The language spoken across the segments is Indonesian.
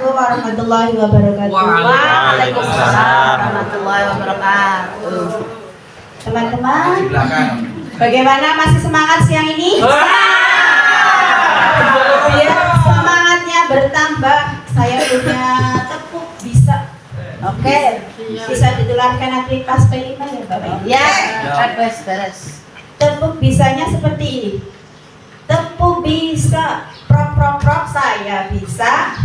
Assalamualaikum warahmatullahi wabarakatuh. Waalaikumsalam warahmatullahi wabarakatuh. Teman-teman, bagaimana, masih semangat siang ini? Biar semangatnya bertambah, saya punya tepuk bisa. Oke, bisa ditularkan nanti pas P5 ya Bapak? Ya, beres. Tepuk bisanya seperti ini. Tepuk bisa, prok, saya bisa.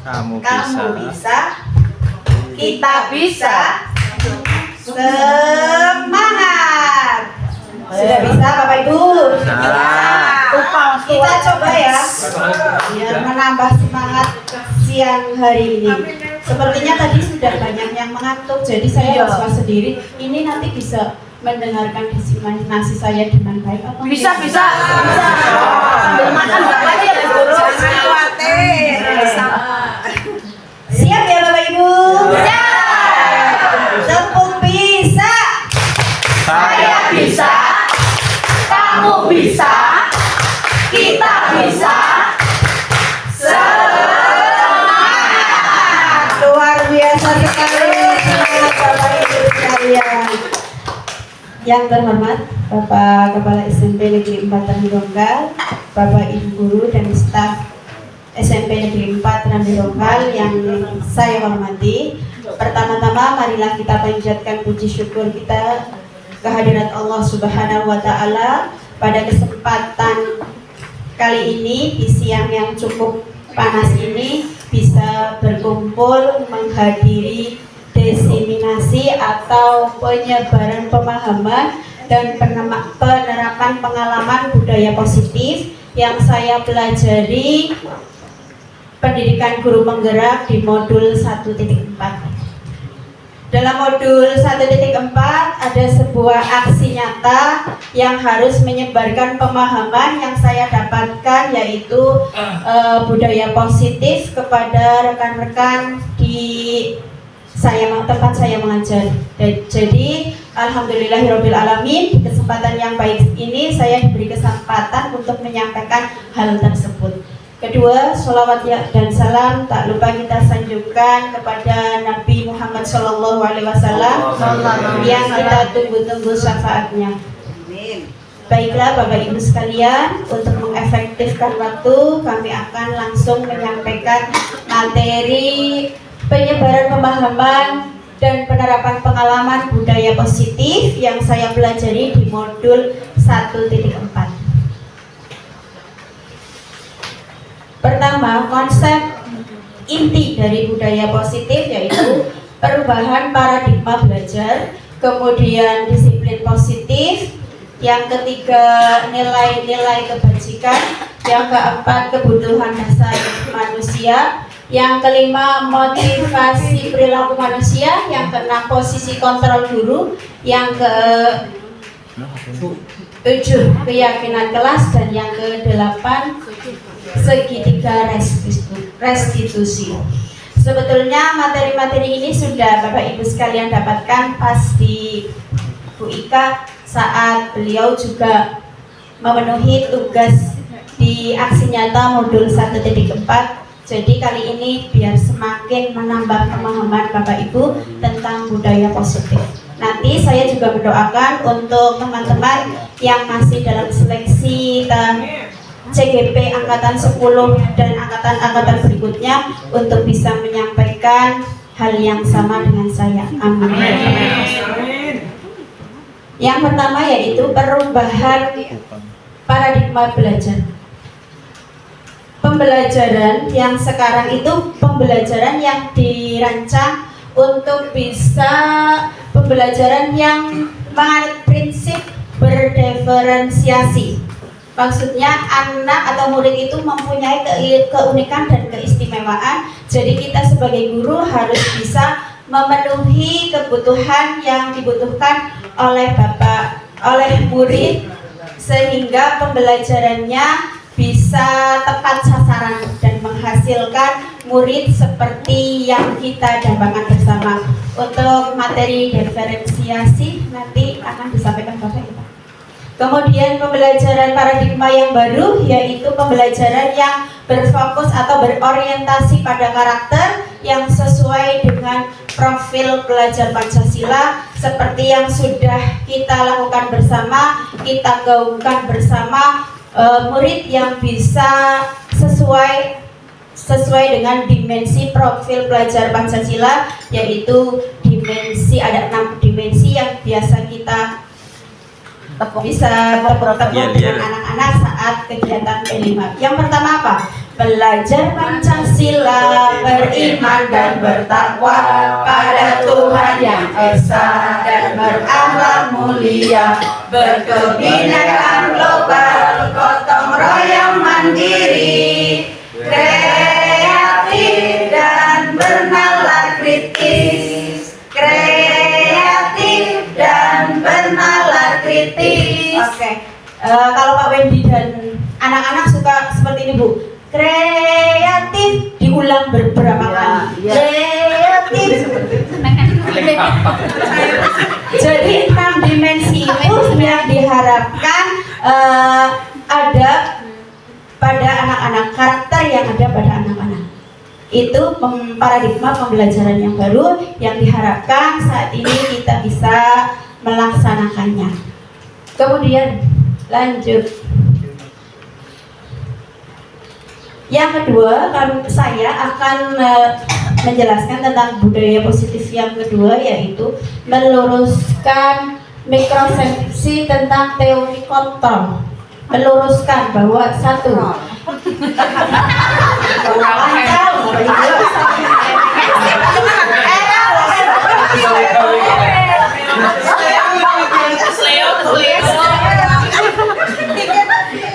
Kamu Bisa, kita bisa. Semangat. Sudah bisa Bapak Ibu? Kita coba ya, biar menambah semangat siang hari ini. Sepertinya tadi sudah banyak yang mengantuk, jadi saya was-was sendiri. Ini nanti bisa mendengarkan disimulasi saya dengan baik apa? Bisa. Sambil makan Bapak aja ya, Guru. Jangan khawatir. Siap ya Bapak Ibu? Tepuk bisa. Saya bisa, kamu bisa, kita bisa. Semangat. Luar biasa sekali semangat Bapak Ibu sekalian. Yang terhormat Bapak Kepala SMP Negeri 4 Randironggal, Bapak Ibu Guru dan staf SMP Negeri 4 Randironggal yang saya hormati. Pertama-tama marilah kita panjatkan puji syukur kita kehadirat Allah Subhanahu wa taala pada kesempatan kali ini di siang yang cukup panas ini bisa berkumpul menghadiri diseminasi atau penyebaran pemahaman dan penerapan pengalaman budaya positif yang saya pelajari pendidikan guru penggerak di modul 1.4. Dalam modul 1.4 ada sebuah aksi nyata yang harus menyebarkan pemahaman yang saya dapatkan, yaitu budaya positif kepada rekan-rekan di tempat saya mengajar. Jadi alhamdulillahirobbilalamin, di kesempatan yang baik ini saya diberi kesempatan untuk menyampaikan hal tersebut. Kedua, sholawat dan salam tak lupa kita sanjungkan kepada Nabi Muhammad SAW yang kita tunggu-tunggu syafaatnya. Baiklah Bapak Ibu sekalian, untuk mengefektifkan waktu kami akan langsung menyampaikan materi penyebaran pemahaman dan penerapan pengalaman budaya positif yang saya pelajari di modul 1.4. Pertama, konsep inti dari budaya positif yaitu perubahan paradigma belajar, kemudian disiplin positif, yang ketiga nilai-nilai kebajikan, yang keempat kebutuhan dasar manusia, yang kelima motivasi perilaku manusia, yang keenam posisi kontrol guru, yang ke-7 keyakinan kelas, dan yang ke-8 segitiga restitusi. Sebetulnya materi-materi ini sudah Bapak Ibu sekalian dapatkan pas di Bu Ika saat beliau juga memenuhi tugas di aksi nyata modul 1.4. Jadi kali ini biar semakin menambah pemahaman Bapak Ibu tentang budaya positif. Nanti saya juga mendoakan untuk teman-teman yang masih dalam seleksi CGP Angkatan 10 dan Angkatan berikutnya untuk bisa menyampaikan hal yang sama dengan saya. Amin. Yang pertama yaitu perubahan paradigma belajar. Pembelajaran yang sekarang itu pembelajaran yang dirancang untuk bisa pembelajaran yang menganut prinsip berdiferensiasi. Maksudnya anak atau murid itu mempunyai keunikan dan keistimewaan. Jadi kita sebagai guru harus bisa memenuhi kebutuhan yang dibutuhkan oleh murid sehingga pembelajarannya bisa tepat sasaran dan menghasilkan murid seperti yang kita dambakan bersama. Untuk materi diferensiasi nanti akan disampaikan Bapak Ibu. Kemudian pembelajaran paradigma yang baru yaitu pembelajaran yang berfokus atau berorientasi pada karakter yang sesuai dengan profil pelajar Pancasila seperti yang sudah kita lakukan bersama, kita gaungkan bersama, murid yang bisa sesuai dengan dimensi profil pelajar Pancasila, yaitu ada 6 dimensi yang biasa kita bisa tepuk-tepuk dengan anak-anak saat kegiatan P5. Yang pertama apa? Belajar Pancasila, beriman dan bertakwa pada Tuhan yang Esa dan berakhlak mulia, berkebinekaan global, gotong royong mandiri, kreatif dan bernalar kritis, kreatif dan bernalar kritis. Oke, kalau Pak Wendy dan anak-anak suka seperti ini Bu, kreatif diulang beberapa kali. Kreatif. Jadi 6 dimensi itu yang diharapkan ada pada anak-anak, karakter yang ada pada anak-anak. Itu paradigma pembelajaran yang baru yang diharapkan saat ini kita bisa melaksanakannya. Kemudian lanjut. Yang kedua, saya akan menjelaskan tentang budaya positif yang kedua, yaitu meluruskan mikrosepsi tentang teori kontrol. Meluruskan bahwa satu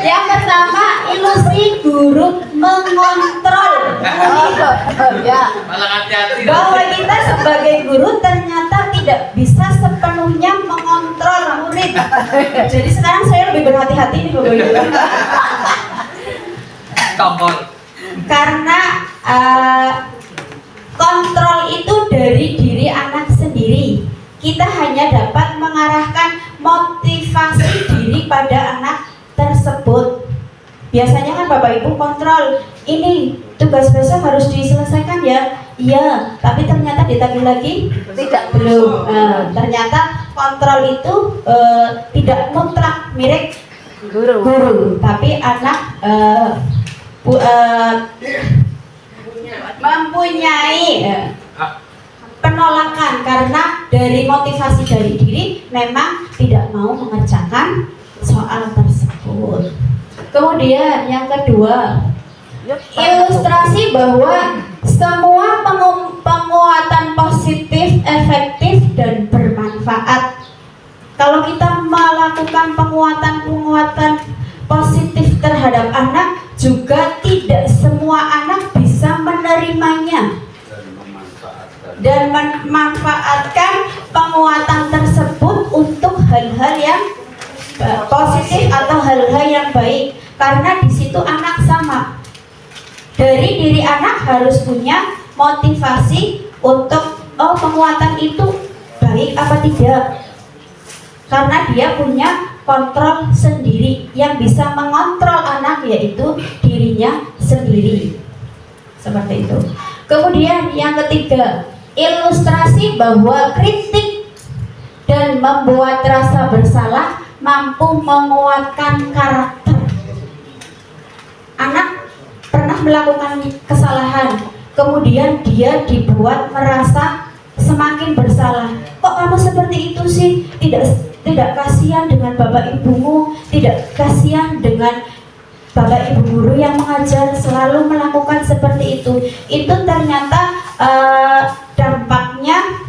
yang pertama, ilusi guru mengontrol. Bahwa kita sebagai guru ternyata tidak bisa sepenuhnya mengontrol murid. Jadi sekarang saya lebih berhati-hati nih Bapak Ibu. Karena kontrol itu dari diri anak sendiri. Kita hanya dapat mengarahkan motivasi diri pada anak tersebut. Biasanya kan Bapak Ibu kontrol, ini tugas besok harus diselesaikan ya. Iya, tapi ternyata ditagih lagi belum. Ternyata kontrol itu tidak mutlak mirip guru, tapi anak mempunyai penolakan karena dari motivasi dari diri memang tidak mau mengerjakan soal tersebut. Kemudian yang kedua, ilustrasi bahwa semua penguatan positif, efektif dan bermanfaat. Kalau kita melakukan penguatan positif terhadap anak, juga tidak semua anak bisa menerimanya dan memanfaatkan penguatan tersebut untuk hal-hal yang positif atau hal-hal yang baik. Karena di situ anak sama. Dari diri anak harus punya motivasi untuk penguatan itu baik apa tidak. Karena dia punya kontrol sendiri. Yang bisa mengontrol anak yaitu dirinya sendiri. Seperti itu. Kemudian yang ketiga, ilustrasi bahwa kritik dan membuat rasa bersalah mampu menguatkan karakter. Anak pernah melakukan kesalahan, kemudian dia dibuat merasa semakin bersalah. Kok kamu seperti itu sih? Tidak kasihan dengan bapak ibumu, tidak kasihan dengan bapak ibu guru yang mengajar selalu melakukan seperti itu. Itu ternyata dampaknya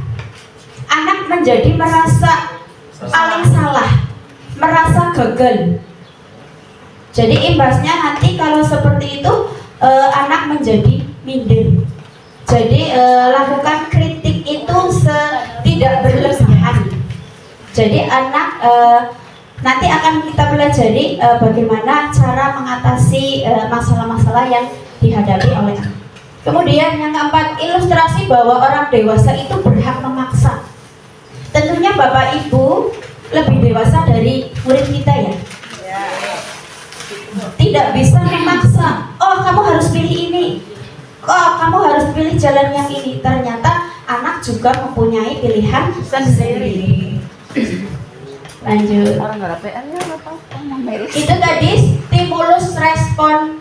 anak menjadi merasa paling salah, merasa gagal. Jadi imbasnya nanti kalau seperti itu anak menjadi minder. Jadi lakukan kritik itu tidak berlebihan. Jadi anak nanti akan kita pelajari bagaimana cara mengatasi masalah-masalah yang dihadapi oleh anak. Kemudian yang keempat, ilustrasi bahwa orang dewasa itu berhak memaksa. Tentunya Bapak Ibu lebih dewasa dari murid kita ya. jalan yang ini. Ternyata anak juga mempunyai pilihan sendiri. Lanjut. Orang nggak ada PR-nya nggak tahu. Itu tadi stimulus respon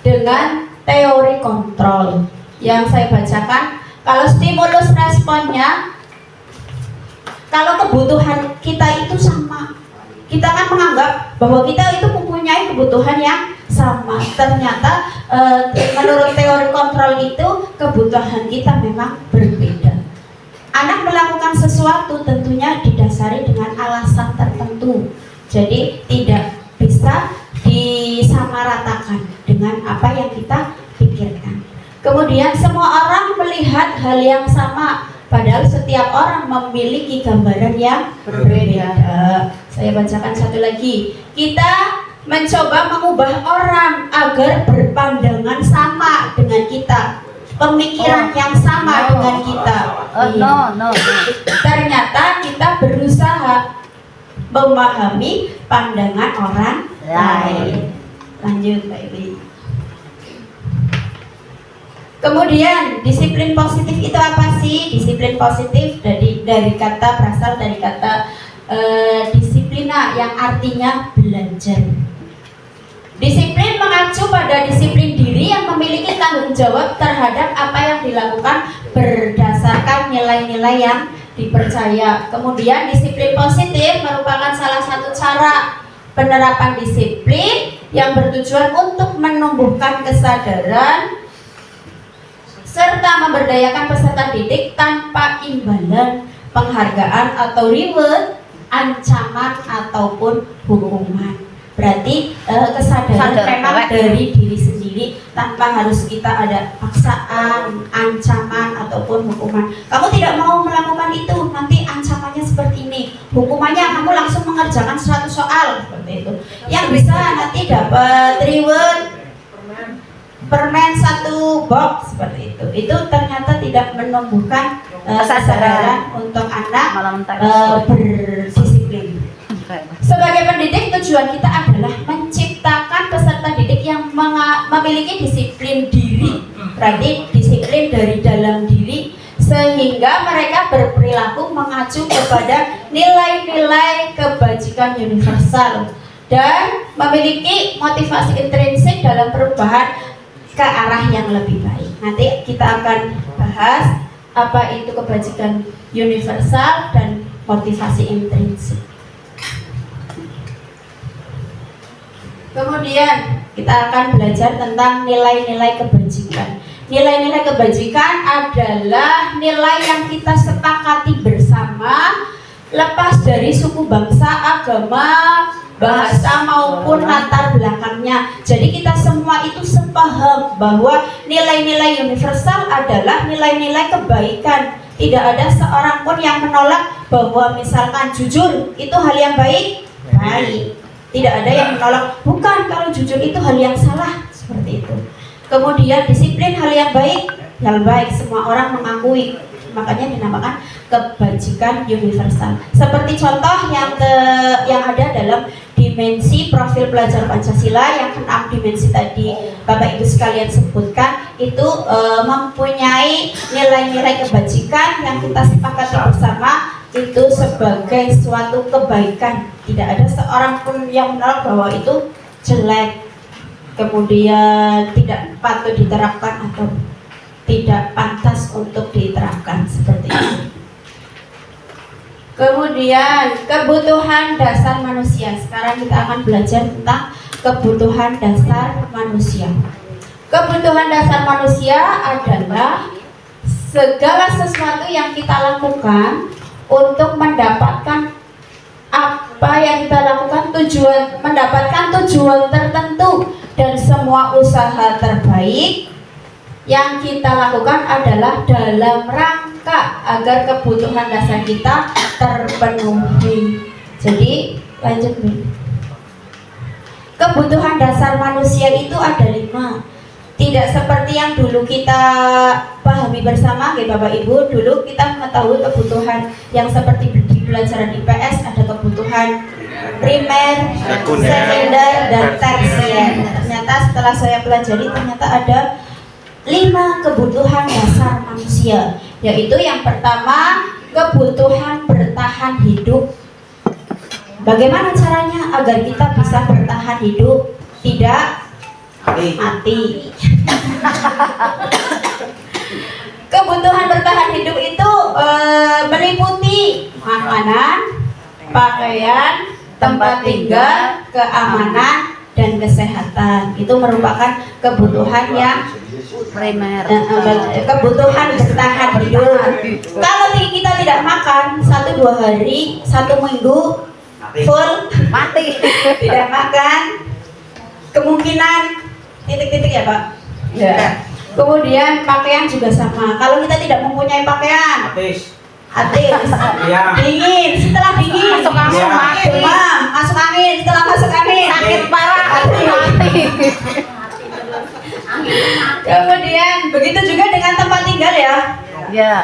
dengan teori kontrol yang saya bacakan. Kalau stimulus responnya, kalau kebutuhan kita itu sama, kita kan menganggap bahwa kita itu mempunyai kebutuhan yang sama. Ternyata menurut teori kontrol itu kebutuhan kita memang berbeda. Anak melakukan sesuatu tentunya didasari dengan alasan tertentu. Jadi tidak bisa disamaratakan dengan apa yang kita pikirkan. Kemudian semua orang melihat hal yang sama, padahal setiap orang memiliki gambaran yang berbeda. Saya bacakan satu lagi. Kita mencoba mengubah orang agar berpandangan sama dengan kita, pemikiran yang sama dengan kita. No. Ternyata kita berusaha memahami pandangan orang lain. Lanjut, Mbak Ibi. Kemudian disiplin positif itu apa sih? Disiplin positif dari kata berasal dari kata disiplina yang artinya belajar. Disiplin mengacu pada disiplin diri yang memiliki tanggung jawab terhadap apa yang dilakukan berdasarkan nilai-nilai yang dipercaya. Kemudian disiplin positif merupakan salah satu cara penerapan disiplin yang bertujuan untuk menumbuhkan kesadaran serta memberdayakan peserta didik tanpa imbalan, penghargaan atau reward, ancaman ataupun hukuman. Berarti kesadaran memang dari diri sendiri tanpa harus kita ada paksaan, ancaman ataupun hukuman. Kamu tidak mau melakukan itu, nanti ancamannya seperti ini, hukumannya kamu langsung mengerjakan 100 soal seperti itu. Yang bisa nanti dapat reward permen 1 box seperti itu. Itu ternyata tidak menumbuhkan kesadaran untuk anak berdisiplin. Sebagai pendidik, tujuan kita adalah menciptakan peserta didik yang memiliki disiplin diri. Berarti disiplin dari dalam diri, sehingga mereka berperilaku mengacu kepada nilai-nilai kebajikan universal dan memiliki motivasi intrinsik dalam perubahan ke arah yang lebih baik. Nanti kita akan bahas apa itu kebajikan universal dan motivasi intrinsik. Kemudian kita akan belajar tentang nilai-nilai kebajikan. Nilai-nilai kebajikan adalah nilai yang kita sepakati bersama, lepas dari suku, bangsa, agama, bahasa maupun latar belakangnya. Jadi kita semua itu sepaham bahwa nilai-nilai universal adalah nilai-nilai kebaikan. Tidak ada seorang pun yang menolak bahwa misalkan jujur itu hal yang baik. Tidak ada yang menolak, bukan, kalau jujur itu hal yang salah, seperti itu. Kemudian disiplin hal yang baik, semua orang mengakui, makanya dinamakan kebajikan universal. Seperti contoh yang ada dalam dimensi profil pelajar Pancasila yang 6 dimensi tadi Bapak Ibu sekalian sebutkan, itu mempunyai nilai-nilai kebajikan yang kita sepakati bersama itu sebagai suatu kebaikan. Tidak ada seorang pun yang menolak bahwa itu jelek, kemudian tidak patut diterapkan atau tidak pantas untuk diterapkan, seperti itu. Kemudian kebutuhan dasar manusia. Sekarang kita akan belajar tentang kebutuhan dasar manusia. Kebutuhan dasar manusia adalah segala sesuatu yang kita lakukan untuk mendapatkan apa yang kita lakukan, mendapatkan tujuan tertentu, dan semua usaha terbaik yang kita lakukan adalah dalam rangka agar kebutuhan dasar kita terpenuhi. Jadi lanjut nih. Kebutuhan dasar manusia itu ada 5. Tidak seperti yang dulu kita pahami bersama, ya Bapak Ibu. Dulu kita mengetahui kebutuhan yang seperti di pelajaran IPS, ada kebutuhan primer, sekunder, dan tersier. Ternyata setelah saya pelajari, ternyata ada 5 kebutuhan dasar manusia, yaitu yang pertama kebutuhan bertahan hidup. Bagaimana caranya agar kita bisa bertahan hidup, tidak mati? Kebutuhan bertahan hidup itu meliputi makanan, pakaian, tempat tinggal, keamanan, dan kesehatan. Itu merupakan kebutuhan yang Primer. kebutuhan bertahan hidup. Kalau kita tidak makan 1-2 hari, 1 minggu full Mati. tidak makan, kemungkinan titik-titik ya Pak. Ya. Kemudian pakaian juga sama. Kalau kita tidak mempunyai pakaian, Atis. Iya. Dingin, setelah dingin Masuk angin, Iya. mati. demam, masuk angin, setelah masuk angin Sakit parah. Mati. kemudian begitu juga dengan tempat tinggal ya, Ya.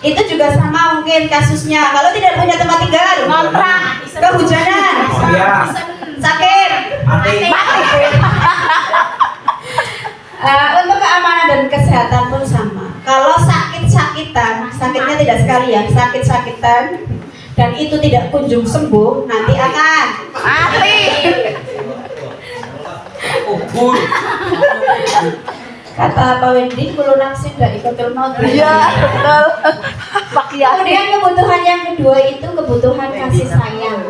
itu juga sama mungkin kasusnya. Kalau tidak punya tempat tinggal, Ngontrak. kehujanan, Iya. sakit. Mati. Untuk keamanan dan kesehatan pun sama. Kalau sakitnya tidak sekali ya, sakit-sakitan dan itu tidak kunjung sembuh, nanti akan Mati. Kubur. kata Pak Wendy, kulo nafsin dak ikotul maut. Iya, betul. Pak Kiai. Kemudian kebutuhan yang kedua itu kebutuhan kasih sayang,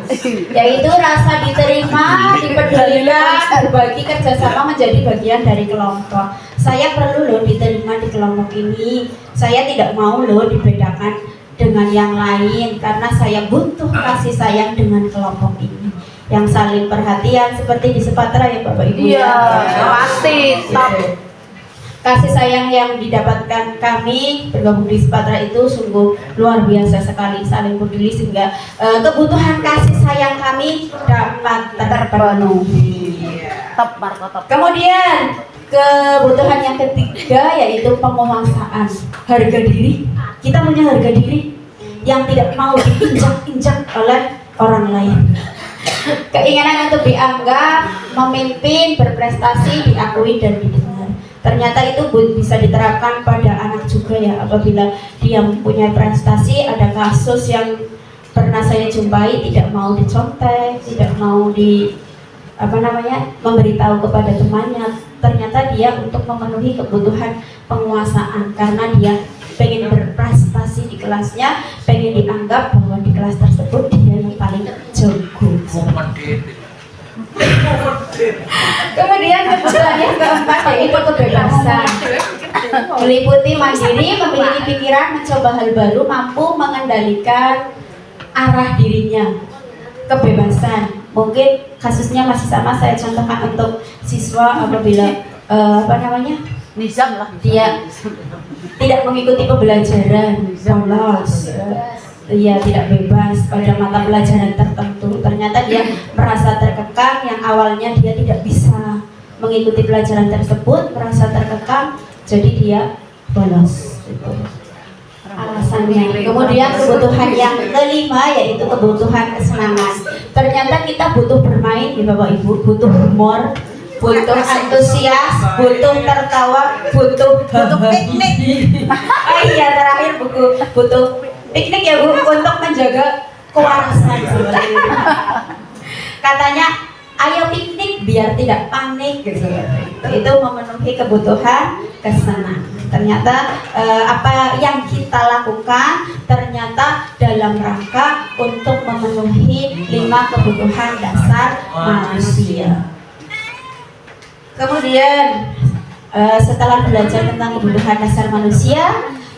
yaitu rasa diterima, dipedulikan, berbagi, kerjasama menjadi bagian dari kelompok. Saya perlu loh diterima di kelompok ini. Saya tidak mau loh dibedakan dengan yang lain karena saya butuh kasih sayang dengan kelompok ini. Yang saling perhatian seperti di Sepatra ya Bapak Ibu Iya, ya. pasti top. Kasih sayang yang didapatkan kami bergabung di Sepatra itu sungguh luar biasa sekali, saling peduli sehingga kebutuhan kasih sayang kami dapat terpenuhi. Top Marco top. Kemudian kebutuhan yang ketiga yaitu penguasaan harga diri. Kita punya harga diri yang tidak mau diinjak-injak oleh orang lain. Keinginan untuk dianggap, memimpin, berprestasi, diakui dan didengar. Ternyata itu bisa diterapkan pada anak juga ya. Apabila dia mempunyai prestasi, ada kasus yang pernah saya jumpai tidak mau dicontek, tidak mau memberitahu kepada temannya. Ternyata dia untuk memenuhi kebutuhan penguasaan karena dia pengen berprestasi di kelasnya, pengen dianggap bahwa di kelas tersebut dia yang paling jago. Kemudian kebutuhan yang keempat yaitu kebebasan, meliputi mandiri, memiliki pikiran, mencoba hal baru, mampu mengendalikan arah dirinya. Kebebasan, mungkin kasusnya masih sama saya contohkan untuk siswa apabila Nizam lah. dia tidak mengikuti pembelajaran, bolos, dia tidak bebas pada mata pelajaran tertentu. Ternyata dia merasa terkekang, yang awalnya dia tidak bisa mengikuti pelajaran tersebut, merasa terkekang, jadi dia bolos. Gitu alasannya. Kemudian kebutuhan yang kelima yaitu kebutuhan kesenangan. Ternyata kita butuh bermain ya Bapak Ibu, butuh humor, butuh antusias, butuh tertawa, butuh piknik. Oh iya, terakhir butuh piknik ya Bu, untuk menjaga kewarasan. Katanya ayo piknik biar tidak panik gitu. Itu memenuhi kebutuhan kesenangan. Ternyata apa yang kita lakukan ternyata dalam rangka untuk memenuhi 5 kebutuhan dasar manusia. Kemudian setelah belajar tentang kebutuhan dasar manusia,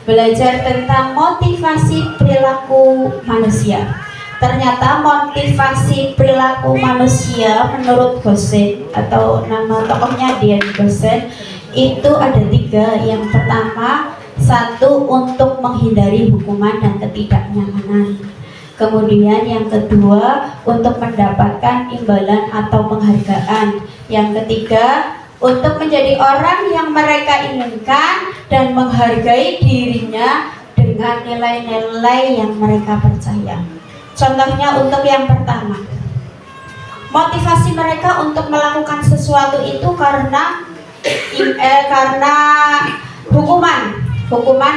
belajar tentang motivasi perilaku manusia. Ternyata motivasi perilaku manusia menurut Gosen atau nama tokohnya Dian Gosen itu ada 3. Yang pertama, 1 untuk menghindari hukuman dan ketidaknyamanan. Kemudian yang kedua, untuk mendapatkan imbalan atau penghargaan. Yang ketiga, untuk menjadi orang yang mereka inginkan dan menghargai dirinya dengan nilai-nilai yang mereka percaya. Contohnya untuk yang pertama, motivasi mereka untuk melakukan sesuatu itu karena hukuman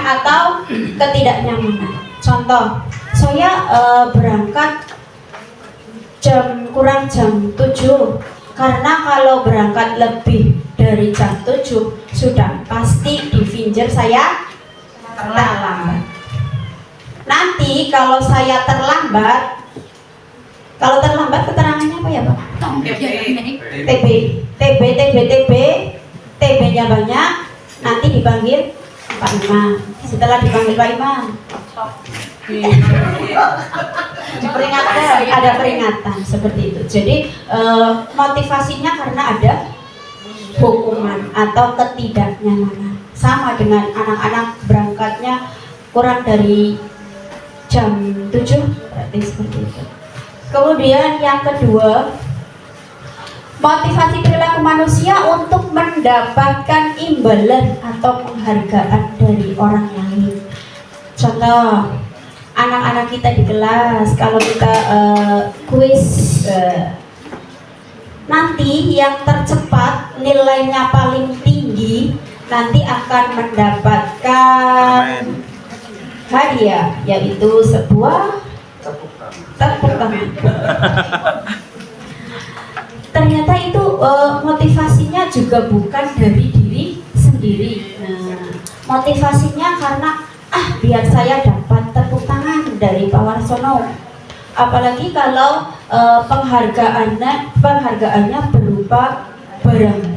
atau ketidaknyamanan. Contoh, saya berangkat kurang jam 7, karena kalau berangkat lebih dari jam 7 sudah pasti di Finger saya terlambat. Nanti kalau saya terlambat, keterangannya apa ya Pak? TB-nya banyak, nanti dipanggil Pak Imam. Setelah dipanggil Pak Imam, ada peringatan seperti itu. Jadi motivasinya karena ada hukuman atau ketidaknyamanan. Sama dengan anak-anak berangkatnya kurang dari jam 7, berarti seperti itu. Kemudian yang kedua, motivasi perilaku manusia untuk mendapatkan imbalan atau penghargaan dari orang lain. Contoh, anak-anak kita di kelas, kalau kita kuis, nanti yang tercepat nilainya paling tinggi nanti akan mendapatkan hadiah, yaitu sebuah tepuk tangan. Ternyata itu motivasinya juga bukan dari diri sendiri. Nah, motivasinya karena biar saya dapat tepuk tangan dari Pak Warsono. Apalagi kalau penghargaannya berupa barang.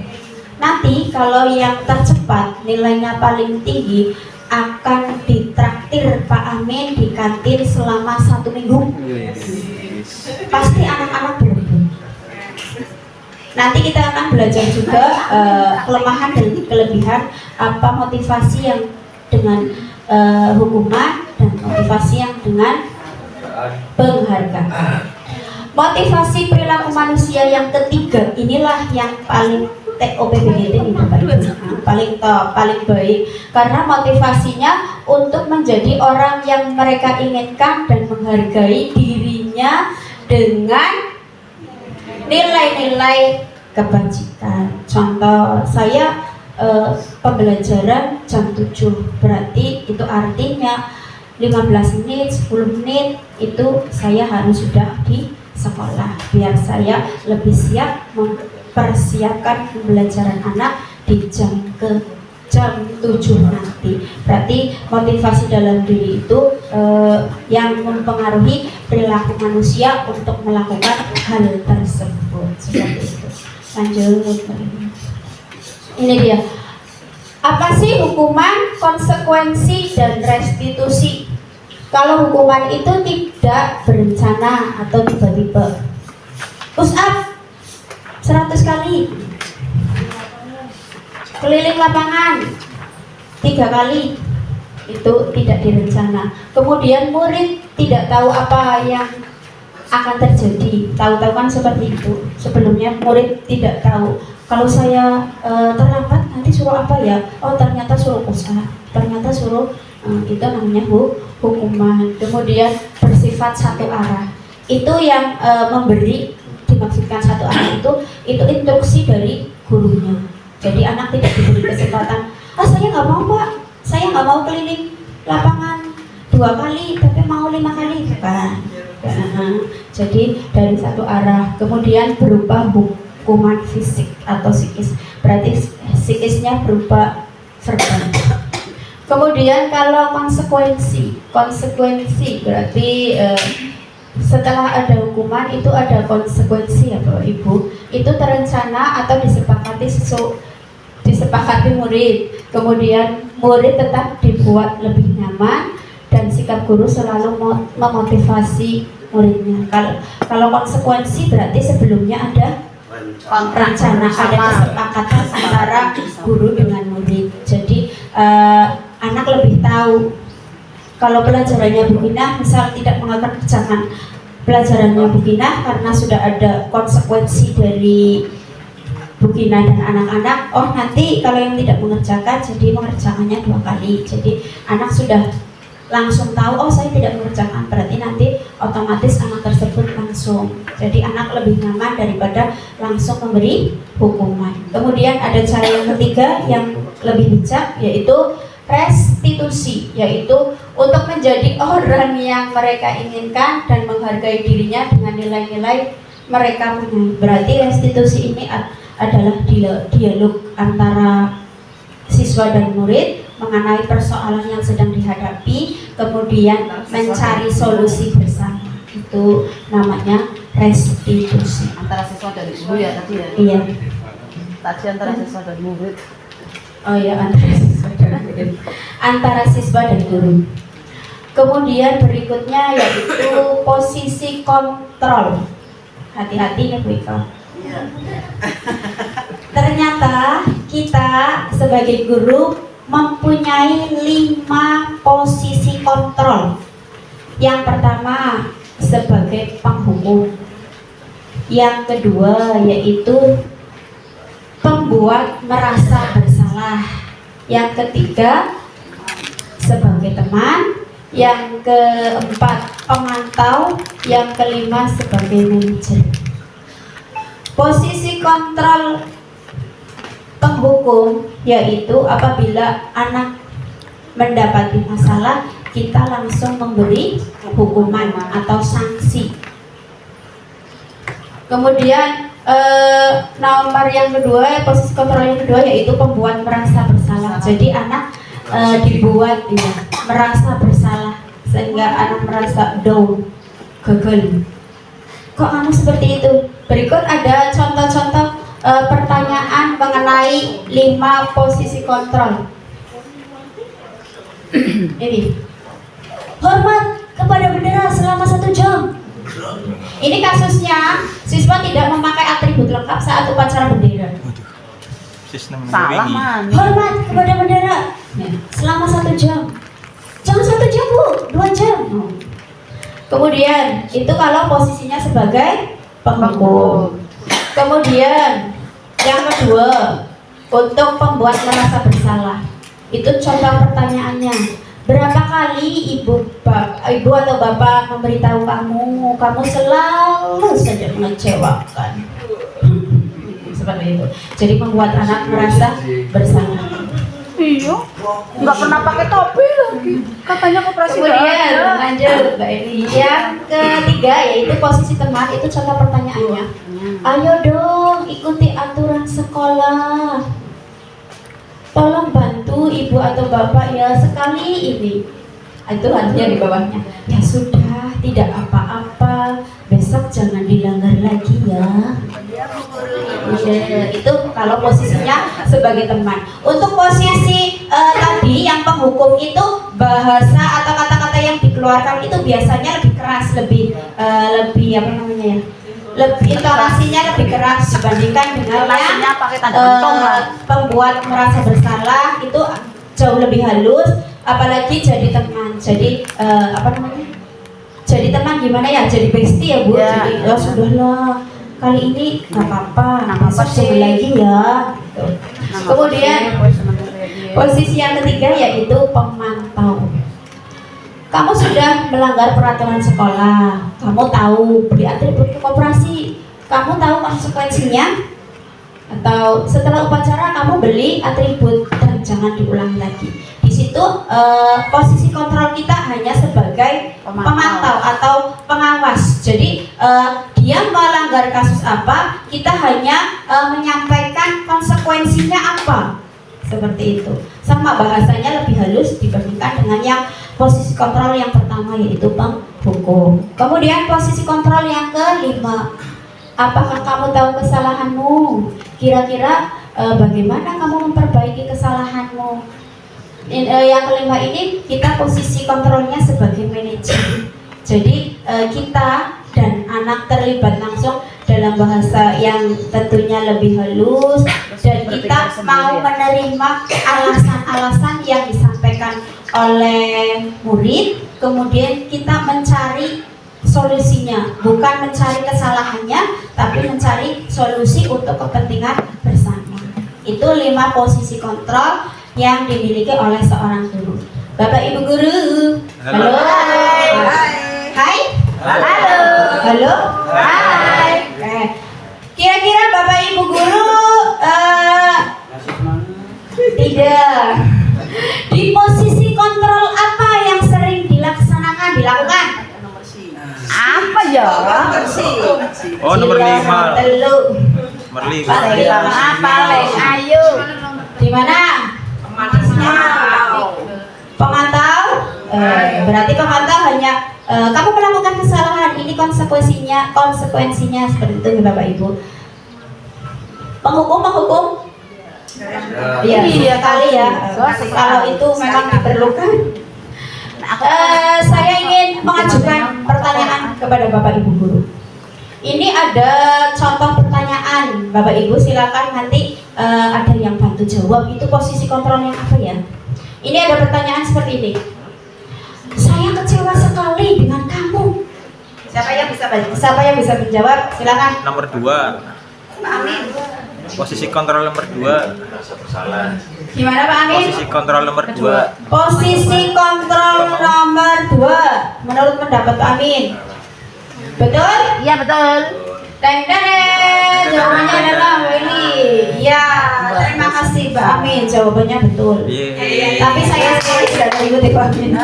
Nanti kalau yang tercepat nilainya paling tinggi akan ditraktir Pak Amin di kantin selama 1 minggu. Pasti anak-anak berebut. Nanti kita akan belajar juga kelemahan dan kelebihan apa motivasi yang dengan hukuman dan motivasi yang dengan penghargaan. Motivasi perilaku manusia yang ketiga, inilah yang paling TOPBGT ini paling top, paling baik, karena motivasinya untuk menjadi orang yang mereka inginkan dan menghargai dirinya dengan nilai-nilai kebajikan. Contoh, saya pembelajaran jam 7, berarti itu artinya 15 menit, 10 menit itu saya harus sudah di sekolah, biar saya lebih siap mempersiapkan pembelajaran anak di jam 7 nanti. Berarti motivasi dalam diri itu yang mempengaruhi perilaku manusia untuk melakukan hal tersebut. Seperti itu. Lanjut. Ini dia. Apa sih hukuman, konsekuensi, dan restitusi? Kalau hukuman itu tidak berencana atau tiba-tiba. Push up 100 kali. Keliling lapangan 3 kali. Itu tidak direncana. Kemudian murid tidak tahu apa yang akan terjadi. Tahu-tahu kan seperti itu. Sebelumnya murid tidak tahu. Kalau saya terlambat nanti suruh apa ya? Oh ternyata suruh push up. Ternyata suruh itu namanya hukuman. Kemudian bersifat satu arah. Itu yang memberi, dimaksudkan satu arah itu instruksi dari gurunya. Jadi anak tidak diberi kesempatan. Saya nggak mau Pak, saya nggak mau keliling lapangan 2 kali, tapi mau 5 kali, bukan. Jadi dari satu arah. Kemudian berupa hukuman fisik atau psikis. Berarti psikisnya berupa verbal. Kemudian kalau konsekuensi berarti setelah ada hukuman itu ada konsekuensi ya Bapak Ibu. Itu terencana atau disepakati murid. Kemudian murid tetap dibuat lebih nyaman dan sikap guru selalu memotivasi muridnya. Kalau konsekuensi berarti sebelumnya ada rencana, ada kesepakatan antara guru dengan murid. Jadi anak lebih tahu kalau pelajarannya Bukina misal tidak mengerjakan pelajarannya Bukina karena sudah ada konsekuensi dari Bukina dan anak-anak. Oh nanti kalau yang tidak mengerjakan jadi mengerjakannya 2 kali. Jadi anak sudah langsung tahu, oh saya tidak mengerjakan, berarti nanti otomatis anak tersebut langsung. Jadi anak lebih nyaman daripada langsung memberi hukuman. Kemudian ada cara yang ketiga yang lebih bijak, yaitu restitusi, yaitu untuk menjadi orang yang mereka inginkan dan menghargai dirinya dengan nilai-nilai mereka punya. Berarti restitusi ini adalah dialog antara siswa dan murid mengenai persoalan yang sedang dihadapi, kemudian mencari solusi bersama. Itu namanya restitusi. Antara siswa dan guru ya tadi ya. Iya. Tadi antara siswa dan murid. Oh ya, antara siswa dan guru. Kemudian berikutnya yaitu posisi kontrol. Hati-hati ya Bu Ika. Ternyata kita sebagai guru mempunyai 5 posisi kontrol. Yang pertama sebagai penghukum. Yang kedua yaitu pembuat merasa bersalah. Yang ketiga sebagai teman. Yang keempat pemantau. Yang kelima sebagai manajer. Posisi kontrol penghukum yaitu apabila anak mendapati masalah, kita langsung memberi hukuman atau sanksi. Kemudian nomor yang kedua, posisi kontrol yang kedua yaitu pembuat merasa bersalah. Jadi anak dibuat ya, merasa bersalah sehingga anak merasa down, gagal. Kok kamu seperti itu? Berikut ada contoh-contoh pertanyaan mengenai 5 posisi kontrol. Ini, hormat kepada bendera selama 1 jam. Ini kasusnya siswa tidak memakai atribut lengkap saat upacara bendera. Salah man. Hormat kepada bendera selama 1 jam. Jangan 1 jam Bu, 2 jam. Kemudian itu kalau posisinya sebagai penghukum. Kemudian yang kedua untuk pembuat merasa bersalah. Itu contoh pertanyaannya. Berapa kali ibu atau bapak memberitahu kamu selalu saja mengecewakan. Seperti itu. Jadi membuat anak merasa bersalah. Iya. Nggak pernah pakai topi lagi. Katanya koperasi. Kemudian lanjut Mbak Eli. Yang ketiga yaitu posisi teman. Itu contoh pertanyaannya. Ayo dong ikuti aturan sekolah. Tolong bantu ibu atau bapak ya sekali ini. Itu artinya di bawahnya. Ya sudah, tidak apa-apa. Besok jangan dilanggar lagi ya. Itu kalau posisinya sebagai teman. Untuk posisi tadi yang penghukum itu bahasa atau kata-kata yang dikeluarkan itu biasanya lebih keras, lebih apa namanya ya? Lebih intonasinya lebih keras dibandingkan dengan yang pakai tanda pentung lah. pembuat merasa bersalah itu jauh lebih halus, apalagi jadi teman. Jadi apa namanya? Jadi teman gimana ya? Jadi bestie ya Bu. Ya. Jadi ya sudahlah, kali ini nggak apa-apa, besok coba lagi ya. Gitu. Kemudian posisi yang ketiga yaitu pemantau. Kamu sudah melanggar peraturan sekolah, kamu tahu beli atribut ke koperasi, kamu tahu konsekuensinya, atau setelah upacara kamu beli atribut dan jangan diulangi lagi. Di situ posisi kontrol kita hanya sebagai pemantau atau pengawas. Jadi dia melanggar kasus apa, kita hanya menyampaikan konsekuensinya apa. Seperti itu. Sama bahasanya lebih halus dibandingkan dengan yang posisi kontrol yang pertama yaitu penghukum. Kemudian posisi kontrol yang kelima. Apakah kamu tahu kesalahanmu? Kira-kira bagaimana kamu memperbaiki kesalahanmu? Yang kelima ini kita posisi kontrolnya sebagai manajer. Jadi kita dan anak terlibat langsung dalam bahasa yang tentunya lebih halus dan kita mau menerima alasan-alasan yang disampaikan oleh murid, kemudian kita mencari solusinya, bukan mencari kesalahannya tapi mencari solusi untuk kepentingan bersama. Itu 5 posisi kontrol yang dimiliki oleh seorang guru. Bapak Ibu guru, halo. Hai. Halo. Halo. Hai. Kira-kira Bapak Ibu guru tidak Iya. Oh, nomor 5. Telu. Nomor 5. Paling Paling ayo. di mana? Pemantau. Berarti pemantau hanya kamu melakukan kesalahan, ini konsekuensinya seperti itu ya Bapak Ibu. Penghukum. Iya sekali ya. Kalau itu memang diperlukan. Saya ingin mengajukan pertanyaan kepada Bapak Ibu guru. Ini ada contoh pertanyaan, Bapak Ibu silakan nanti ada yang bantu jawab. Itu posisi kontrol yang apa ya? Ini ada pertanyaan seperti ini. Saya kecewa sekali dengan kamu. Siapa yang bisa menjawab? Silakan. Nomor 2. Pak Amin. Posisi kontrol nomor 2. Gimana Pak Amin? Posisi kontrol nomor 2. Posisi kontrol nomor 2 menurut pendapat Pak Amin. Betul? Iya betul. Teng teng, jawabannya adalah Willy. Ya, terima kasih Pak Amin, jawabannya betul. Yeay. Tapi saya sekali tidak mengikuti Pak Amin.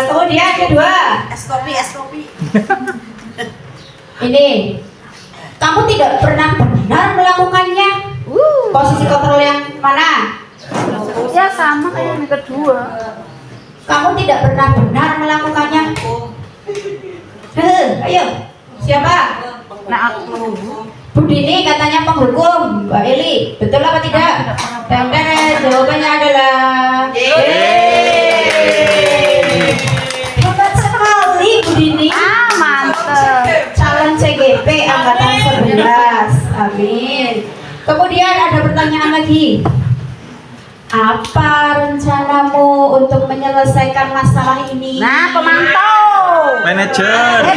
Kemudian kedua, Es kopi. ini kamu tidak pernah benar melakukannya. Posisi kontrol yang mana? Ya sama kayak yang kedua. Kamu tidak pernah benar melakukannya. Ayo, siapa? Nah aku. Bu Dini katanya penghukum. Mbak Eli, betul apa tidak? Dan jawabannya adalah hebat sekali Bu Dini. Mantep. Calon CGP angkatan 11. Amin. Kemudian ada pertanyaan lagi. Apa rencanamu untuk menyelesaikan masalah ini? Nah pemantau. Manajer. Apa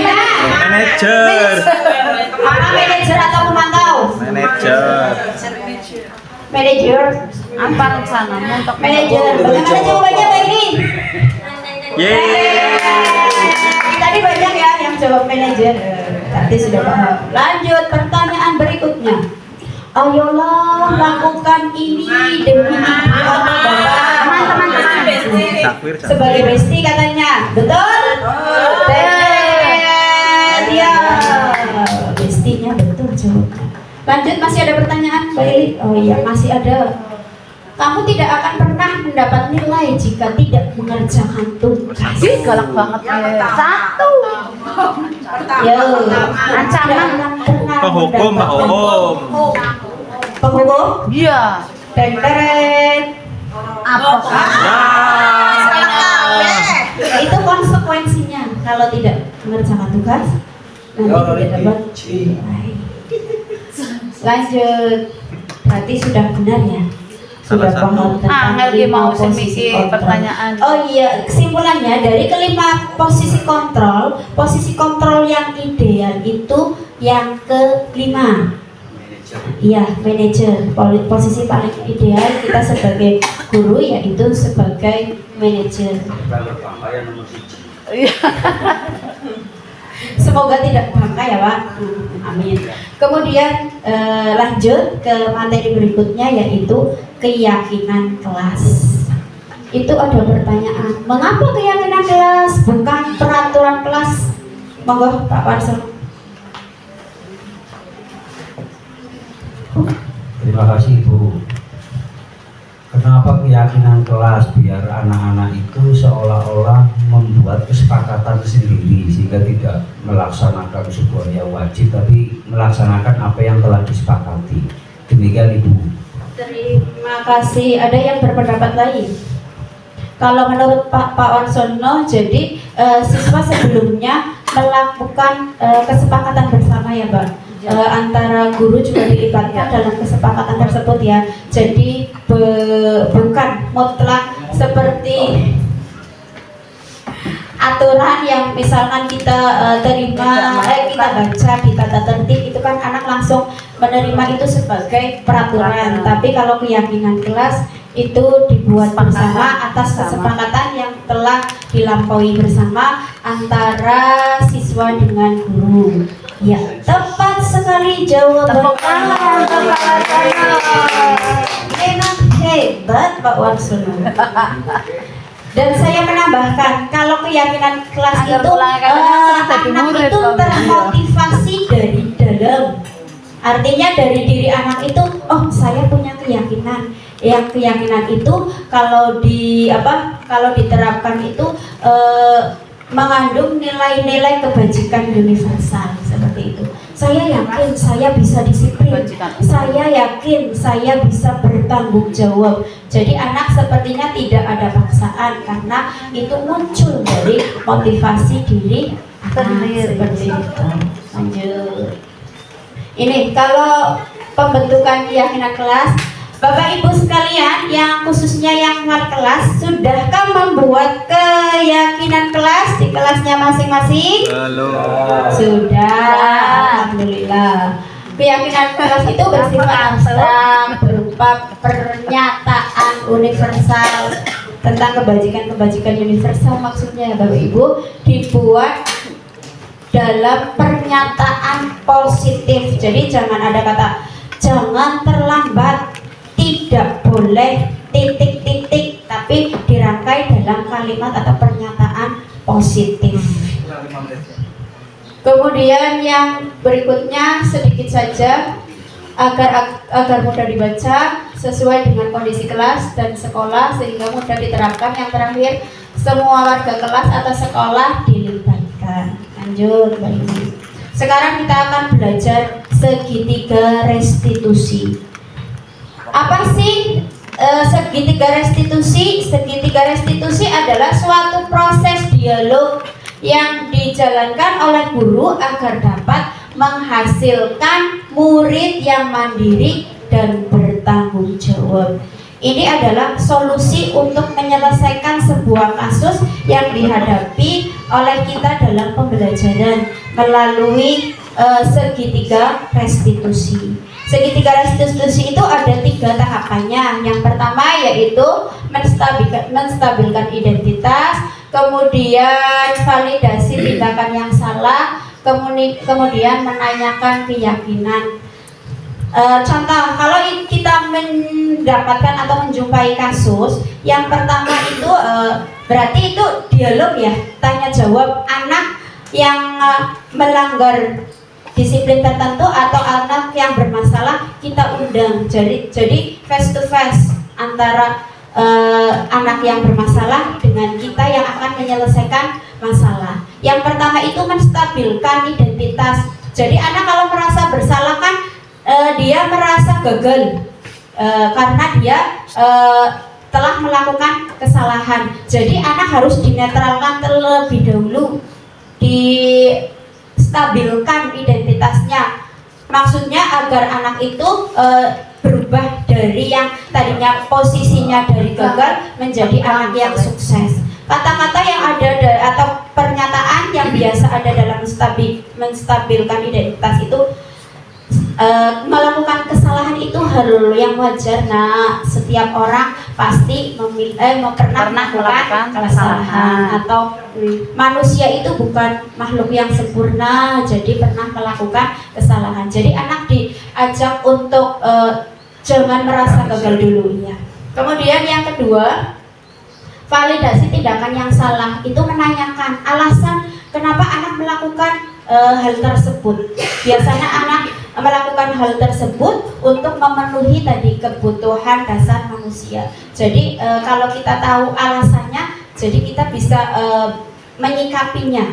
manajer atau pemantau? Manajer. Apa rencanamu untuk Manajer. Bagaimana jawabannya Mbak Ini? Yeay. Tadi banyak ya yang jawab manajer. Tadi sudah paham. Lanjut pertanyaan berikutnya. Ayolah lakukan ini demi ibu atau bapak. Teman-teman. Takwir. Sebagai besti katanya. Betul? Ya. Bestinya betul jawabnya. Lanjut, masih ada pertanyaan Mbak Eli? Oh iya, masih ada. Kamu tidak akan pernah mendapat nilai jika tidak mengerjakan tugas. Ih galak banget ya. Satu. Yo, Ancaman. Penghukum, Pak Om. Penghukum? Iya. Teng-teng. Apa? Itu konsekuensinya kalau tidak mengerjakan tugas nanti tidak dapat nilai. Lanjut, berarti sudah benar ya. Sudah Salah satu. paham tentang Angel lima mau posisi semiki kontrol. pertanyaan. Oh iya, kesimpulannya dari kelima posisi kontrol yang ideal itu yang kelima. Iya, manajer. Posisi paling ideal kita sebagai guru yaitu sebagai manajer. Semoga tidak bangka ya Pak. Amin. Kemudian lanjut ke materi berikutnya yaitu keyakinan kelas. Itu ada pertanyaan, mengapa keyakinan kelas bukan peraturan kelas? Monggo Pak Warso. Terima kasih Bu. Kenapa keyakinan kelas? Biar anak-anak itu seolah-olah membuat kesepakatan sendiri sehingga tidak melaksanakan sebuah yang wajib tapi melaksanakan apa yang telah disepakati. Demikian Ibu. Terima kasih. Ada yang berpendapat lain? Kalau menurut Pak Warsono, jadi siswa sebelumnya melakukan kesepakatan bersama ya Pak. Antara guru juga dilibatkan dalam kesepakatan tersebut ya. Jadi bukan mutlak seperti aturan yang misalkan kita terima, kita baca di tata tertib itu kan anak langsung menerima itu sebagai peraturan. Tapi kalau keyakinan kelas itu dibuat bersama atas kesepakatan yang telah dilampaui bersama antara siswa dengan guru. Ya, tepat sekali jawaban. Enak, hebat Pak Warsono. Dan saya menambahkan kalau keyakinan kelas itu jadi anak murid itu kamu. termotivasi dari dalam. Artinya dari diri anak itu, oh saya punya keyakinan. Yang keyakinan itu kalau diterapkan itu mengandung nilai-nilai kebajikan universal seperti itu. Saya yakin saya bisa disiplin. Saya yakin saya bisa bertanggung jawab. Jadi anak sepertinya tidak ada paksaan karena itu muncul dari motivasi diri anak seperti itu. Lanjut. Ini kalau pembentukan keyakinan kelas, Bapak Ibu sekalian yang khususnya yang luar kelas, sudahkah membuat keyakinan kelas di kelasnya masing-masing? Belum. Sudah, alhamdulillah. Keyakinan kelas itu bersifat abstrak, berupa pernyataan universal tentang kebajikan universal, maksudnya Bapak Ibu dibuat dalam pernyataan positif. Jadi jangan ada kata jangan terlambat, tidak boleh titik-titik, tapi dirangkai dalam kalimat atau pernyataan positif. Kemudian yang berikutnya sedikit saja agar mudah dibaca sesuai dengan kondisi kelas dan sekolah sehingga mudah diterapkan. Yang terakhir, semua warga kelas atau sekolah dilibatkan. Lanjut, Mbak Ini. Sekarang kita akan belajar segitiga restitusi. Apa sih segitiga restitusi? Segitiga restitusi adalah suatu proses dialog yang dijalankan oleh guru agar dapat menghasilkan murid yang mandiri dan bertanggung jawab. Ini adalah solusi untuk menyelesaikan sebuah kasus yang dihadapi oleh kita dalam pembelajaran melalui segitiga restitusi. Segitiga restitusi itu ada 3 tahapannya. Yang pertama yaitu menstabilkan identitas, kemudian validasi tindakan yang salah, kemudian menanyakan keyakinan. Contoh, kalau kita mendapatkan atau menjumpai kasus, yang pertama itu berarti itu dialog ya, tanya jawab anak yang melanggar disiplin tertentu atau anak yang bermasalah kita undang. Jadi face to face antara anak yang bermasalah dengan kita yang akan menyelesaikan masalah. Yang pertama itu menstabilkan identitas. Jadi anak kalau merasa bersalah kan dia merasa gagal karena dia telah melakukan kesalahan. Jadi anak harus dinetralkan terlebih dahulu, distabilkan identitasnya. Maksudnya agar anak itu berubah dari yang tadinya posisinya dari gagal menjadi anak yang sukses. Kata-kata yang ada atau pernyataan yang biasa ada dalam menstabilkan identitas itu melakukan kesalahan itu hal yang wajar. Nah, setiap orang pasti pernah melakukan kesalahan, atau manusia itu bukan makhluk yang sempurna, jadi pernah melakukan kesalahan. Jadi anak diajak untuk jangan merasa gagal dulu ya. Kemudian yang kedua, validasi tindakan yang salah, itu menanyakan alasan kenapa anak melakukan hal tersebut. Biasanya anak melakukan hal tersebut untuk memenuhi tadi kebutuhan dasar manusia. Jadi kalau kita tahu alasannya, jadi kita bisa menyikapinya.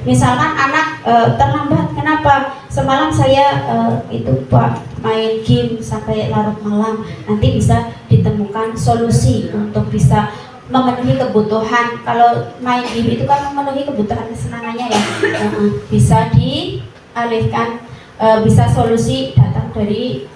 Misalkan anak terlambat, kenapa? Semalam saya itu Pak main game sampai larut malam. Nanti bisa ditemukan solusi untuk bisa memenuhi kebutuhan. Kalau main game itu kan memenuhi kebutuhan kesenangannya ya, bisa dialihkan, bisa solusi datang dari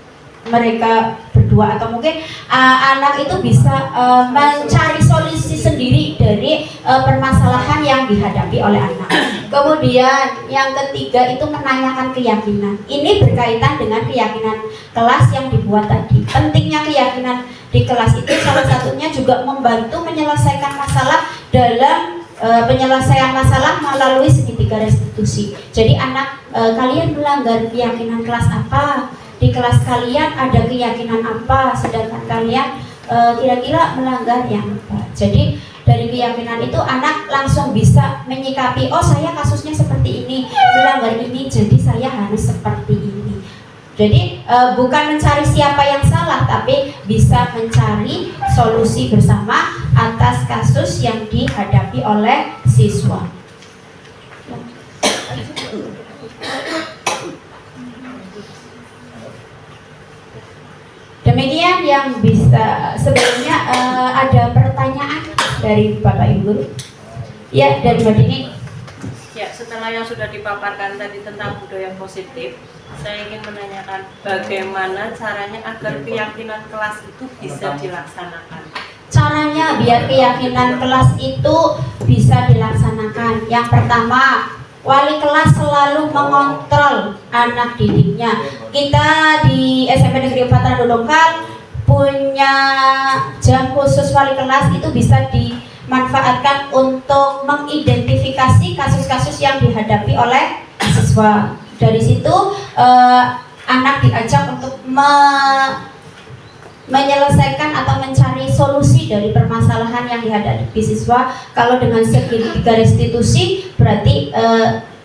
mereka berdua, atau mungkin anak itu bisa mencari solusi sendiri dari permasalahan yang dihadapi oleh anak. Kemudian yang ketiga itu menanyakan keyakinan. Ini berkaitan dengan keyakinan kelas yang dibuat tadi. Pentingnya keyakinan di kelas itu salah satunya juga membantu menyelesaikan masalah dalam penyelesaian masalah melalui segitiga restitusi. Jadi anak kalian melanggar keyakinan kelas apa? Di kelas kalian ada keyakinan apa? Sedangkan kalian kira-kira melanggar yang apa? Jadi dari keyakinan itu anak langsung bisa menyikapi, oh saya kasusnya seperti ini, melanggar ini, jadi saya harus seperti ini. Jadi bukan mencari siapa yang salah, tapi bisa mencari solusi bersama atas kasus yang dihadapi oleh siswa. Demikian yang bisa. Sebelumnya ada pertanyaan dari Bapak Ibu. Ya, dari Mbak Dini. Ya, setelah yang sudah dipaparkan tadi tentang budaya positif, saya ingin menanyakan bagaimana caranya agar keyakinan kelas itu bisa dilaksanakan. Caranya biar keyakinan kelas itu bisa dilaksanakan. Yang pertama, wali kelas selalu mengontrol anak didiknya. Kita di SMP Negeri 4 Randolongkal punya jam khusus wali kelas, itu bisa dimanfaatkan untuk mengidentifikasi kasus-kasus yang dihadapi oleh siswa. Dari situ anak diajak untuk menyelesaikan atau mencari solusi dari permasalahan yang dihadapi siswa. Kalau dengan segitiga restitusi berarti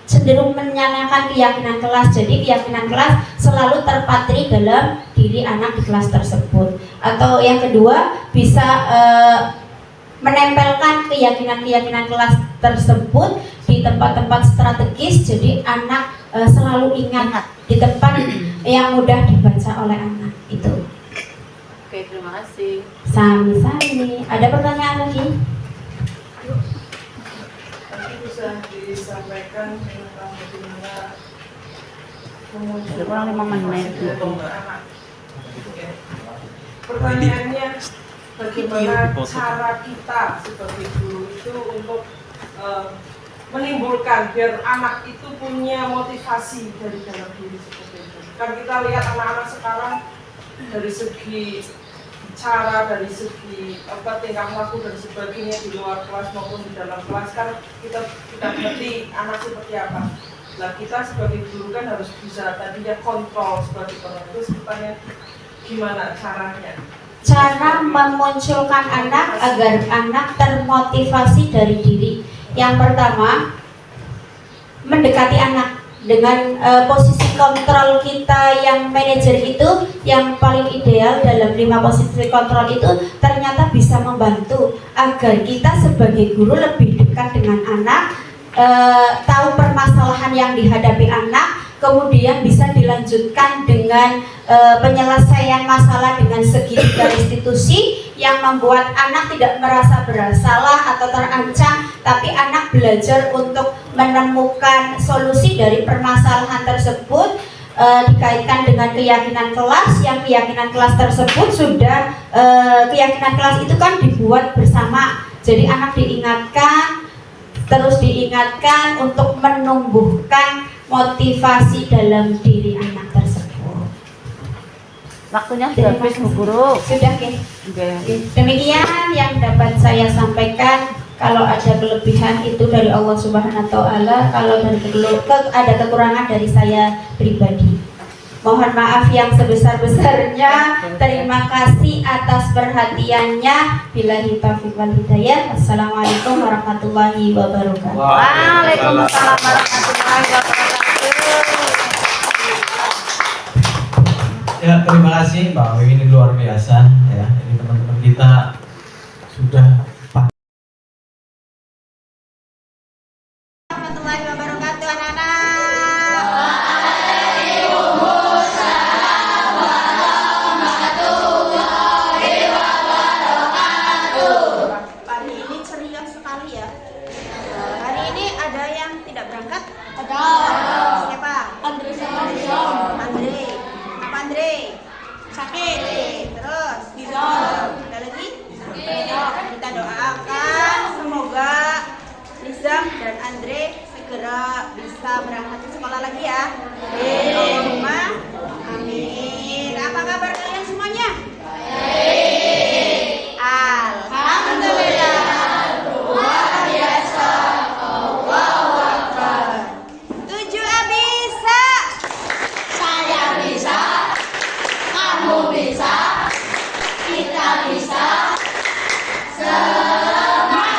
cenderung menyanyikan keyakinan kelas. Jadi keyakinan kelas selalu terpatri dalam diri anak di kelas tersebut. Atau yang kedua, bisa menempelkan keyakinan-keyakinan kelas tersebut di tempat-tempat strategis, jadi anak selalu ingat di tempat yang mudah dibaca oleh anak itu. Oke, terima kasih. Sami-sami. Ada pertanyaan lagi? Tadi bisa disampaikan tentang bagaimana memunculkan Kurang 5 menit. anak. Pertanyaannya, bagaimana cara kita sebagai guru itu untuk menimbulkan biar anak itu punya motivasi dari dalam diri seperti itu. Kan kita lihat anak-anak sekarang dari segi cara, dari segi tingkah laku dan sebagainya di luar kelas maupun di dalam kelas, kan kita ngerti anak seperti apa. Nah, kita sebagai guru kan harus bisa tadinya kontrol sebagai orang. Terus pertanyaan, gimana caranya? Cara memunculkan anak agar anak termotivasi dari diri. Yang pertama, mendekati anak dengan posisi kontrol kita yang manajer itu yang paling ideal dalam 5 posisi kontrol itu ternyata bisa membantu agar kita sebagai guru lebih dekat dengan anak, tahu permasalahan yang dihadapi anak, kemudian bisa dilanjutkan dengan penyelesaian masalah dengan segitiga restitusi yang membuat anak tidak merasa bersalah atau terancam, tapi anak belajar untuk menemukan solusi dari permasalahan tersebut, dikaitkan dengan keyakinan kelas, yang keyakinan kelas tersebut sudah keyakinan kelas itu kan dibuat bersama, jadi anak diingatkan, terus diingatkan untuk menumbuhkan motivasi dalam diri anak tersebut. Waktunya sudah habis, Bu Guru. Sudah, Ki. Demikian yang dapat saya sampaikan. Kalau ada kelebihan itu dari Allah Subhanahu wa taala, kalau ada kekurangan dari saya pribadi. Mohon maaf yang sebesar-besarnya. Terima kasih atas perhatiannya. Billahi taufiq wal hidayah. Assalamualaikum warahmatullahi wabarakatuh. Waalaikumsalam warahmatullahi wabarakatuh. Ya, terima kasih Mbak Wiwi, ini luar biasa ya. Ini teman-teman kita sudah Warahmatullahi wabarakatuh, anak-anak. Pagi ini ceria sekali ya. Hari ini ada yang tidak berangkat? Ada. Siapa? Andre sama Andre. Apa Andre? Sakit. Terus? Ada lagi? Kita doakan semoga Nizam dan Andre segera bisa berangkat ke sekolah lagi ya. Allahumma amin. Apa kabar kalian semuanya? Baik. Alhamdulillah. Luar biasa. Allahu Akbar. 7A bisa. Saya bisa. Kamu bisa. Kita bisa. Semangat.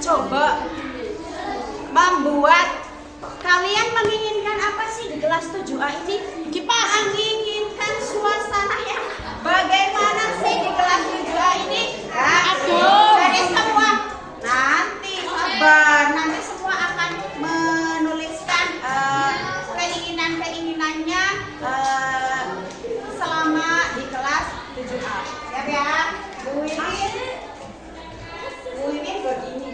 mencoba membuat kalian menginginkan apa sih di kelas 7A ini? Kipas menginginkan suasana yang bagaimana sih di kelas 7A ini? Jadi semua nanti sabar, nanti semua akan menuliskan keinginannya selama di kelas 7A. Siap ya? Bu Wiwin begini.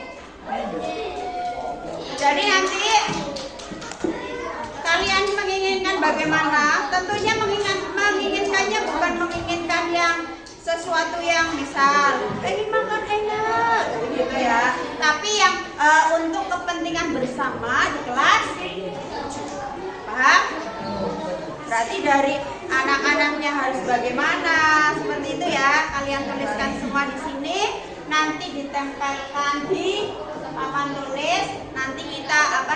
Jadi nanti kalian menginginkan bagaimana? Tentunya menginginkannya bukan menginginkan yang sesuatu yang misal ingin makan enak gitu ya, tapi yang untuk kepentingan bersama di kelas. Paham? Berarti dari anak-anaknya harus bagaimana, seperti itu ya. Kalian tuliskan semua di sini, nanti ditempelkan di papan tulis. Nanti kita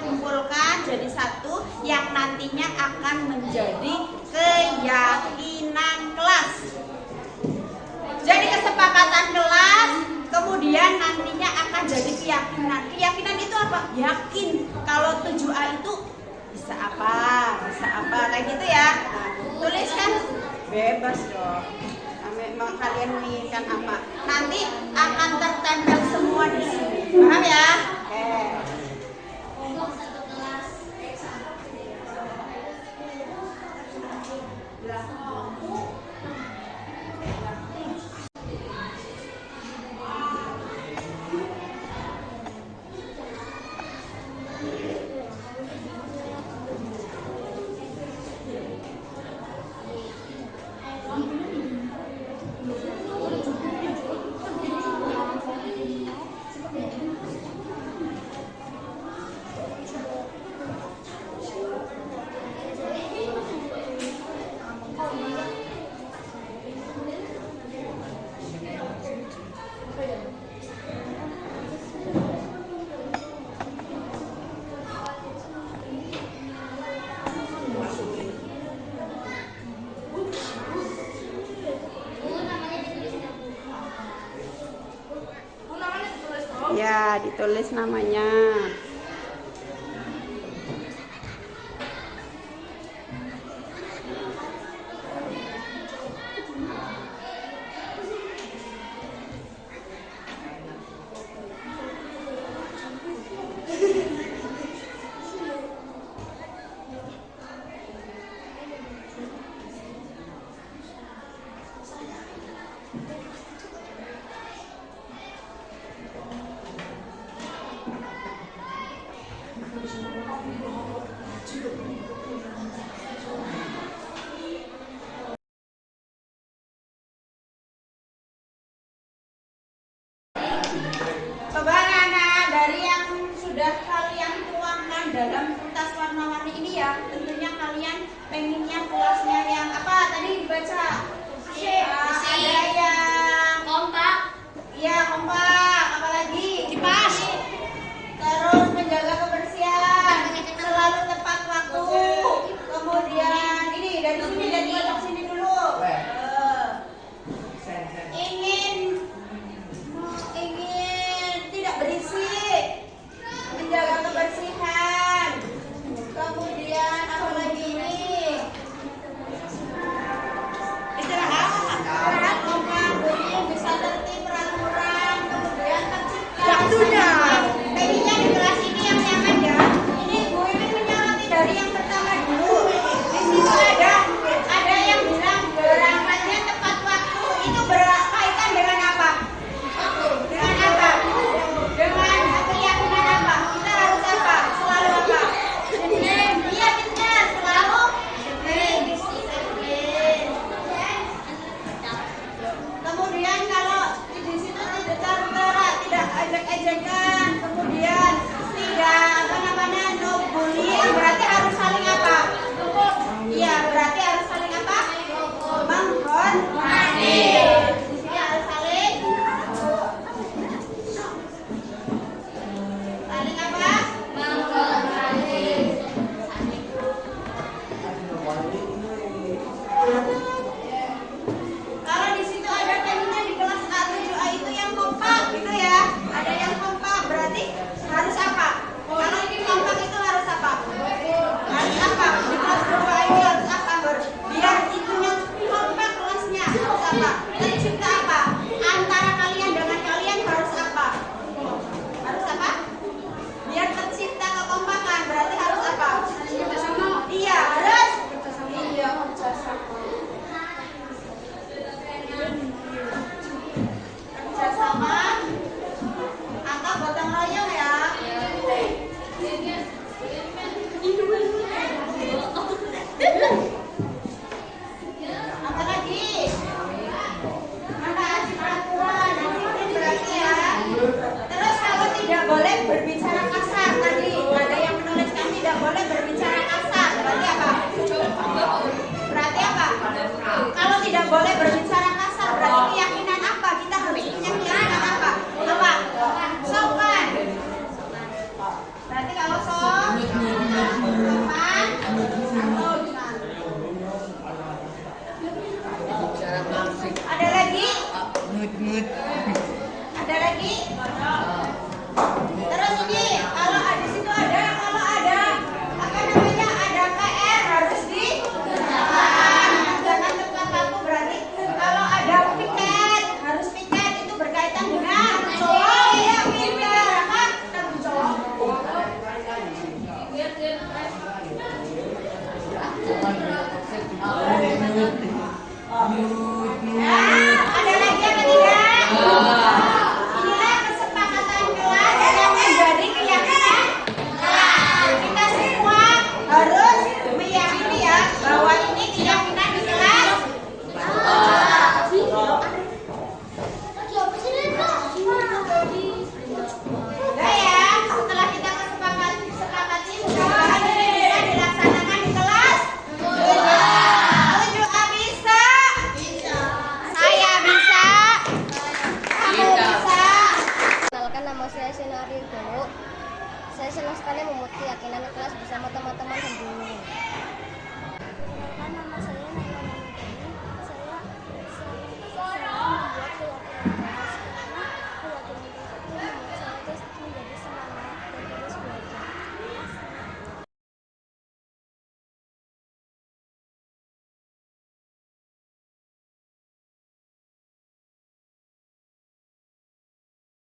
kumpulkan jadi satu yang nantinya akan menjadi keyakinan kelas. Jadi kesepakatan kelas, kemudian nantinya akan jadi keyakinan. Keyakinan itu apa? Yakin kalau 7A itu bisa apa, kayak gitu ya. Nah, tuliskan bebas dong. Memang kalian menginginkan apa? Nanti akan tertempel semua di sini. Paham ya? Oke. Ya, ditulis namanya. Coba anak-anak dari yang sudah kalian tuangkan dalam kertas warna-warni ini ya, tentunya kalian pengennya kelasnya yang apa tadi dibaca? Ada yang kompak. Iya, kompak. Apalagi? Kipas. Terus menjaga kebersihan, selalu tepat waktu. Kemudian ini dari sini dan dibaca sini dulu. Ingin tidak berisik, menjaga kebersihan. Kemudian apa lagi ini? apa? Tercipta apa? Antara kalian dengan kalian harus apa? Harus apa? Biar tercipta kekompakan berarti harus apa? Iya, harus. Iya, kerjasama atau gotong royong ya. Apa lagi? Menaati peraturan, disiplin berarti ya. Terus kalau tidak boleh berbicara kasar tadi, ada yang menuliskan tidak boleh berbicara kasar. Berarti apa? Berarti apa? Kalau tidak boleh berbicara kasar, berarti keyakinan apa? Kita harus punya keyakinan apa? Apa? Sopan. Berarti kalau sopan, ada lagi? Ada lagi? Terus ini kalau di situ ada apa namanya ada PR harus dikerjakan. Jangan tepat waktu berarti kalau ada piket harus piket itu berkaitan dengan cowok ya piket apa tanggung jawab.